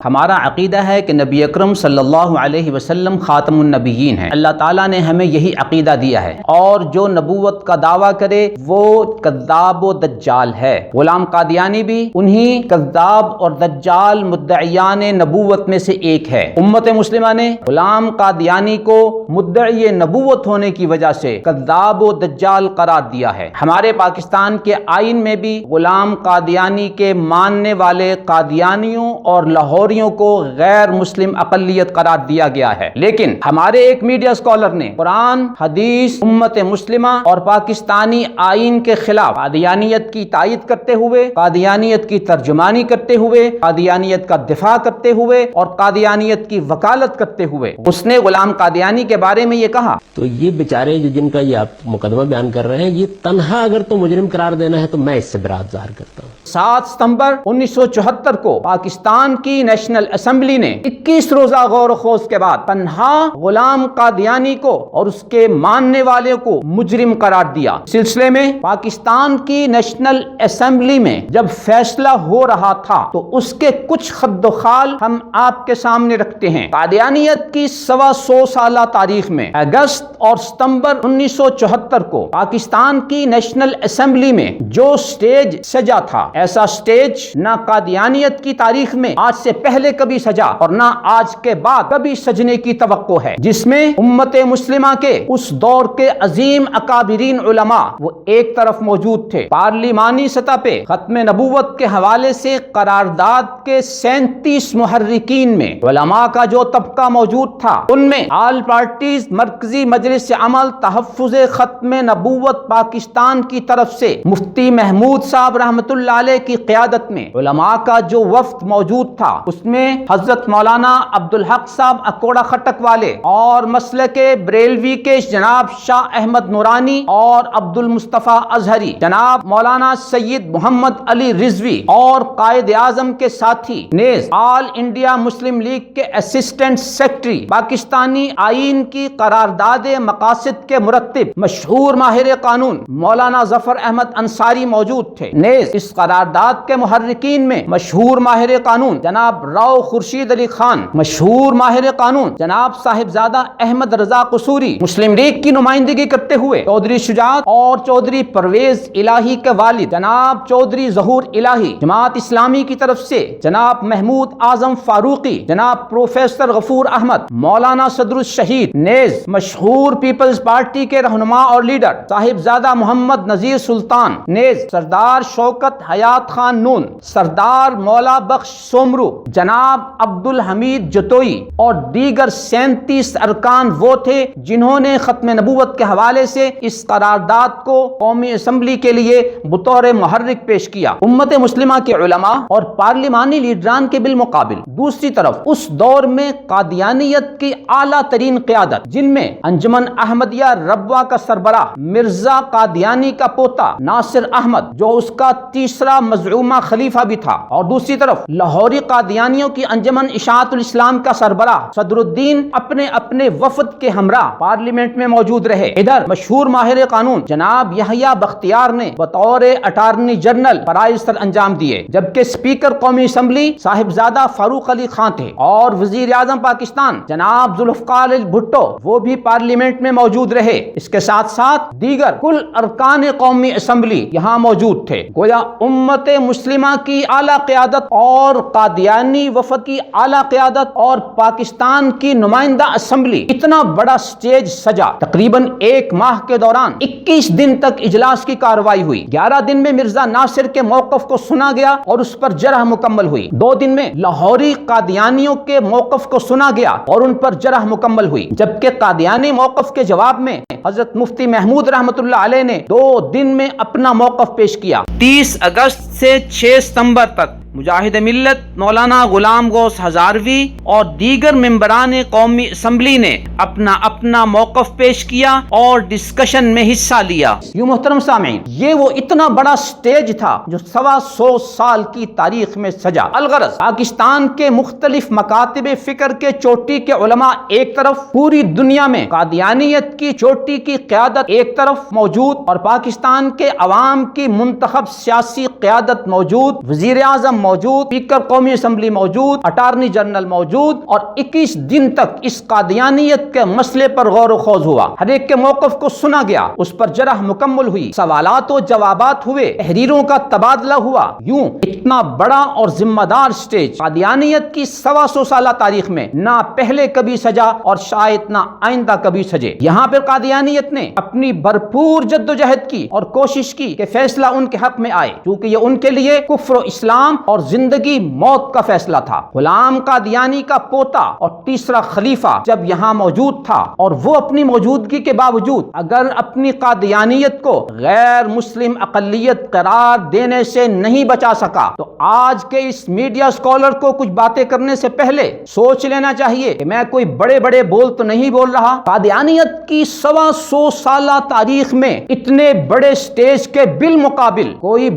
ہمارا عقیدہ ہے کہ نبی اکرم صلی اللہ علیہ وسلم خاتم النبیین ہیں۔ اللہ تعالیٰ نے ہمیں یہی عقیدہ دیا ہے، اور جو نبوت کا دعویٰ کرے وہ کذاب و دجال ہے۔ غلام قادیانی بھی انہی کذاب اور دجال مدعیان نبوت میں سے ایک ہے۔ امت مسلمہ نے غلام قادیانی کو مدعی نبوت ہونے کی وجہ سے کذاب و دجال قرار دیا ہے۔ ہمارے پاکستان کے آئین میں بھی غلام قادیانی کے ماننے والے قادیانیوں اور لاہوریوں کو غیر مسلم اقلیت قرار دیا گیا ہے، لیکن ہمارے ایک میڈیا اسکالر نے قرآن، حدیث، امت مسلمہ اور پاکستانی آئین کے خلاف قادیانیت کی تائید کرتے ہوئے، قادیانیت کی ترجمانی کرتے ہوئے، قادیانیت کا دفاع کرتے ہوئے اور قادیانیت کی وکالت کرتے ہوئے اس نے غلام قادیانی کے بارے میں یہ کہا، تو یہ بیچارے جن کا یہ آپ مقدمہ بیان کر رہے ہیں، یہ تنہا اگر تو مجرم قرار دینا ہے تو میں اس سے برات ظاہر کرتا ہوں۔ 7 ستمبر 1974 کو پاکستان کی نیشنل اسمبلی نے 21 روزہ غور و خوض کے بعد تنہا غلام قادیانی کو اور اس کے ماننے والوں کو مجرم قرار دیا۔ سلسلے میں پاکستان کی نیشنل اسمبلی میں جب فیصلہ ہو رہا تھا تو اس کے کچھ خد و خال ہم آپ کے سامنے رکھتے ہیں۔ قادیانیت کی 125 سالہ تاریخ میں اگست اور ستمبر 1974 کو پاکستان کی نیشنل اسمبلی میں جو سٹیج سجا تھا، ایسا سٹیج نہ قادیانیت کی تاریخ میں آج سے پہلے کبھی سجا اور نہ آج کے بعد کبھی سجنے کی توقع ہے، جس میں امت مسلمہ کے اس دور کے عظیم اکابرین علماء وہ ایک طرف موجود تھے۔ پارلیمانی سطح پہ ختم نبوت کے حوالے سے قرارداد کے 37 محرکین میں علماء کا جو طبقہ موجود تھا، ان میں آل پارٹیز مرکزی مجلس عمل تحفظ ختم نبوت پاکستان کی طرف سے مفتی محمود صاحب رحمۃ اللہ علیہ کی قیادت میں علماء کا جو وفد موجود تھا، اس میں حضرت مولانا عبدالحق صاحب اکوڑا خٹک والے اور مسلک بریلوی کے جناب شاہ احمد نورانی اور عبد المصطفیٰ ازہری، جناب مولانا سید محمد علی رضوی اور قائد اعظم کے ساتھی، نیز آل انڈیا مسلم لیگ کے اسسٹنٹ سیکرٹری، پاکستانی آئین کی قرارداد مقاصد کے مرتب مشہور ماہر قانون مولانا ظفر احمد انصاری موجود تھے۔ نیز اس قرارداد کے محرکین میں مشہور ماہر قانون جناب راؤ خورشید علی خان، مشہور ماہر قانون جناب صاحبزادہ احمد رضا قصوری، مسلم لیگ کی نمائندگی کرتے ہوئے چودھری شجاعت اور چودھری پرویز الہی کے والد جناب چودھری ظہور الہی، جماعت اسلامی کی طرف سے جناب محمود اعظم فاروقی، جناب پروفیسر غفور احمد، مولانا صدر الشہید، نیز مشہور پیپلز پارٹی کے رہنما اور لیڈر صاحبزادہ محمد نذیر سلطان، نیز سردار شوکت حیات خان نون، سردار مولا بخش سومرو، جناب عبد الحمید جتوئی اور دیگر 37 ارکان وہ تھے جنہوں نے ختم نبوت کے حوالے سے اس قرارداد کو قومی اسمبلی کے لیے بطور محرک پیش کیا۔ امت مسلمہ کے علماء اور پارلیمانی لیڈران کے بالمقابل دوسری طرف اس دور میں قادیانیت کی اعلیٰ ترین قیادت، جن میں انجمن احمدیہ ربوہ کا سربراہ مرزا قادیانی کا پوتا ناصر احمد، جو اس کا تیسرا مزعومہ خلیفہ بھی تھا، اور دوسری طرف لاہوری قادیانیوں کی انجمن اشاعت الاسلام کا سربراہ صدر الدین اپنے اپنے وفد کے ہمراہ پارلیمنٹ میں موجود رہے۔ ادھر مشہور ماہر قانون جناب یحییٰ بختیار نے بطور اٹارنی جنرل فرائض سر انجام دیے، جبکہ اسپیکر قومی اسمبلی صاحبزادہ فاروق علی خان تھے، اور وزیر اعظم پاکستان جناب ذوالفقار علی بھٹو وہ بھی پارلیمنٹ میں موجود رہے۔ اس کے ساتھ ساتھ دیگر کل ارکان قومی اسمبلی یہاں موجود تھے۔ گویا امت مسلمہ کی اعلیٰ قیادت اور قادیانی وفد کی اعلیٰ قیادت اور پاکستان کی نمائندہ اسمبلی اتنا بڑا سٹیج سجا۔ تقریباً 1 ماہ کے دوران 21 دن تک اجلاس کی کارروائی ہوئی۔ 11 دن میں مرزا ناصر کے موقف کو سنا گیا اور اس پر جرح مکمل ہوئی۔ 2 دن میں لاہوری قادیانیوں کے موقف کو سنا گیا اور ان پر جرح مکمل ہوئی، جبکہ قادیانی موقف کے جواب میں حضرت مفتی محمود رحمۃ اللہ علیہ نے 2 دن میں اپنا موقف پیش کیا۔ 30 اگست سے 6 ستمبر تک مجاہد ملت مولانا غلام غوث ہزاروی اور دیگر ممبران قومی اسمبلی نے اپنا اپنا موقف پیش کیا اور ڈسکشن میں حصہ لیا۔ یوں محترم سامعین، یہ وہ اتنا بڑا سٹیج تھا جو 125 سال کی تاریخ میں سجا۔ الغرض پاکستان کے مختلف مکاتب فکر کے چوٹی کے علماء ایک طرف، پوری دنیا میں قادیانیت کی چوٹی کی قیادت ایک طرف موجود اور پاکستان کے عوام کی منتخب سیاسی قیادت موجود، وزیر اعظم موجود، اسپیکر قومی اسمبلی موجود، اٹارنی جنرل موجود، اور 21 دن تک اس قادیانیت کے مسئلے پر غور و خوض ہوا، ہر ایک کے موقف کو سنا گیا، اس پر جرح مکمل ہوئی، سوالات و جوابات ہوئے، تحریروں کا تبادلہ ہوا۔ یوں اتنا بڑا اور ذمہ دار سٹیج قادیانیت کی 125 سالہ تاریخ میں نہ پہلے کبھی سجا اور شاید نہ آئندہ کبھی سجے۔ یہاں پر قادیانیت نے اپنی بھرپور جدوجہد کی اور کوشش کی کہ فیصلہ ان کے حق میں آئے، کیونکہ یہ ان کے لیے کفر و اسلام اور زندگی موت کا فیصلہ تھا۔ غلام قادیانی کا پوتا اور تیسرا خلیفہ جب یہاں موجود تھا اور وہ اپنی موجودگی کے باوجود اگر اپنی قادیانیت کو غیر مسلم اقلیت قرار دینے سے نہیں بچا سکا، تو آج کے اس میڈیا اسکالر کو کچھ باتیں کرنے سے پہلے سوچ لینا چاہیے کہ میں کوئی بڑے بڑے بول تو نہیں بول رہا۔ قادیانیت کی 125 سالہ تاریخ میں اتنے بڑے سٹیج کے بالمقابل کوئی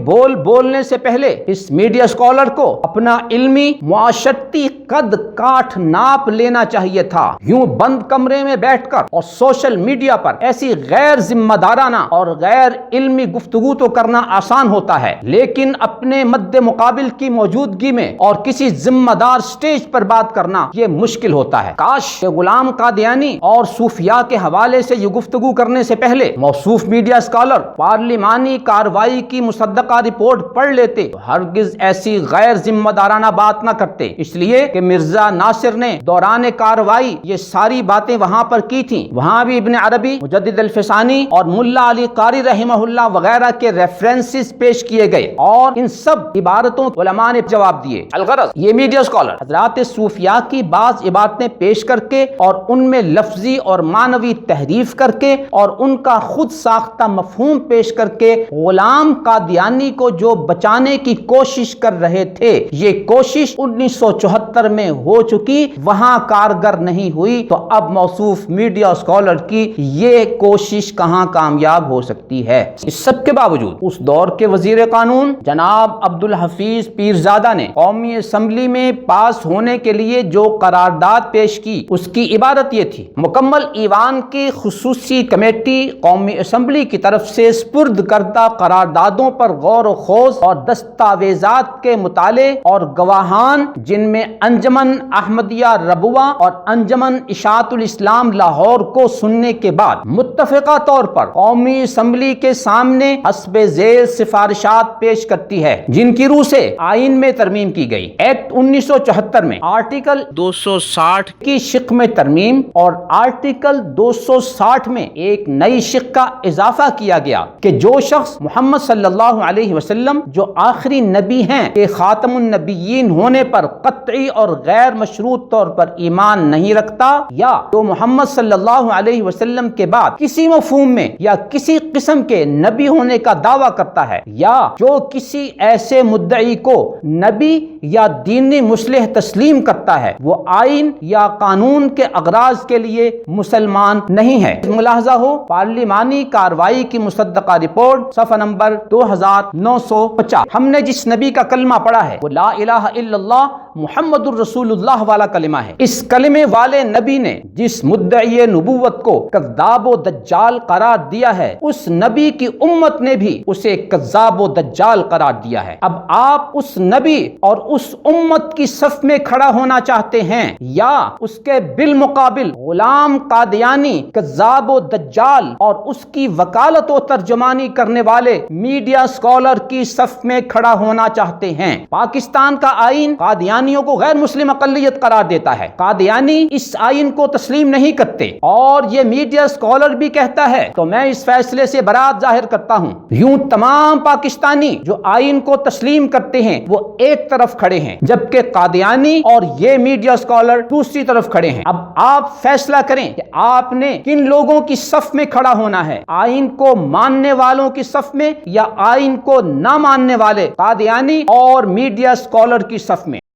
بولنے سے پہلے اس میڈیا اسکالر کو اپنا علمی معاشرتی قد کاٹ ناپ لینا چاہیے تھا۔ یوں بند کمرے میں بیٹھ کر اور سوشل میڈیا پر ایسی غیر ذمہ دارانہ اور غیر علمی گفتگو تو کرنا آسان ہوتا ہے، لیکن اپنے مد مقابل کی موجودگی میں اور کسی ذمہ دار سٹیج پر بات کرنا یہ مشکل ہوتا ہے۔ کاش کہ غلام قادیانی اور صوفیاء کے حوالے سے یہ گفتگو کرنے سے پہلے موصوف میڈیا اسکالر پارلیمانی کارروائی کی مصدقہ رپورٹ پڑھ لیتے تو ہرگز ایسی غیر ذمہ دارانہ بات نہ کرتے، اس لیے کہ مرزا ناصر نے دوران کارروائی یہ ساری باتیں وہاں پر کی تھیں۔ وہاں بھی ابن عربی، مجدد الفسانی اور ملا علی قاری رحمہ اللہ وغیرہ کے ریفرنسز پیش کیے گئے اور ان سب عبارتوں علماء نے جواب دیے۔ الغرض یہ میڈیا اسکالر حضرات صوفیاء کی بعض عبارتیں پیش کر کے اور ان میں لفظی اور معنوی تحریف کر کے اور ان کا خود ساختہ مفہوم پیش کر کے غلام قادیانی کو جو بچانے کی کوشش کر رہے تھے، یہ کوشش 1974 میں ہو چکی، وہاں کارگر نہیں ہوئی، تو اب موصوف میڈیا اسکالر کی یہ کوشش کہاں کامیاب ہو سکتی ہے؟ اس سب کے باوجود اس دور کے وزیر قانون جناب عبدالحفیظ پیرزادہ نے قومی اسمبلی میں پاس ہونے کے لیے جو قرارداد پیش کی اس کی عبارت یہ تھی: مکمل ایوان کی خصوصی کمیٹی قومی اسمبلی کی طرف سے سپرد کردہ قراردادوں پر غور و خوض اور دستاویزات کے مطالعے اور گواہان، جن میں انجمن احمدیہ ربوہ اور انجمن اشاعت الاسلام لاہور کو سننے کے بعد متفقہ طور پر قومی اسمبلی کے سامنے حسب ذیل سفارشات پیش کرتی ہے، جن کی روح سے آئین میں ترمیم کی گئی۔ ایکٹ 1974 میں آرٹیکل 260 کی شق میں ترمیم اور آرٹیکل 260 میں ایک نئی شق کا اضافہ کیا گیا کہ جو شخص محمد صلی اللہ علیہ وسلم جو آخری نبی ہیں کہ خاتم النبیین ہونے پر قطعی اور غیر مشروط طور پر ایمان نہیں رکھتا، یا جو محمد صلی اللہ علیہ وسلم کے بعد کسی مفہوم میں یا کسی قسم کے نبی ہونے کا دعویٰ کرتا ہے، یا جو کسی ایسے مدعی کو نبی یا دینی مصلح تسلیم کرتا ہے، وہ آئین یا قانون کے اغراض کے لیے مسلمان نہیں ہے۔ ملاحظہ ہو پارلیمانی کارروائی کی مصدقہ رپورٹ صفحہ نمبر 2950۔ ہم نے جس نبی کا کلمہ پڑھا ہے وہ لا الہ الا اللہ محمد الرسول اللہ والا کلمہ ہے۔ اس کلمے والے نبی نے جس مدعی نبوت کو کذاب و دجال قرار دیا ہے، اس نبی کی امت نے بھی اسے کذاب و دجال قرار دیا ہے۔ اب آپ اس نبی اور اس امت کی صف میں کھڑا ہونا چاہتے ہیں یا اس کے بالمقابل غلام قادیانی کذاب و دجال اور اس کی وکالت و ترجمانی کرنے والے میڈیا اسکالر کی صف میں کھڑا ہونا چاہتے ہیں؟ پاکستان کا آئین قادیانیوں کو غیر مسلم اقلیت قرار دیتا ہے، قادیانی اس آئین کو تسلیم نہیں کرتے، اور یہ میڈیا اسکالر بھی کہتا ہے، تو میں اس فیصلے سے برات ظاہر کرتا ہوں۔ یوں تمام پاکستانی جو آئین کو تسلیم کرتے ہیں وہ ایک طرف کھڑے ہیں، جبکہ قادیانی اور یہ میڈیا اسکالر دوسری طرف کھڑے ہیں۔ اب آپ فیصلہ کریں کہ آپ نے کن لوگوں کی صف میں کھڑا ہونا ہے، آئین کو ماننے والوں کی صف میں یا آئین کو نہ ماننے والے قادیانی اور میڈیا اسکالر کی صف میں۔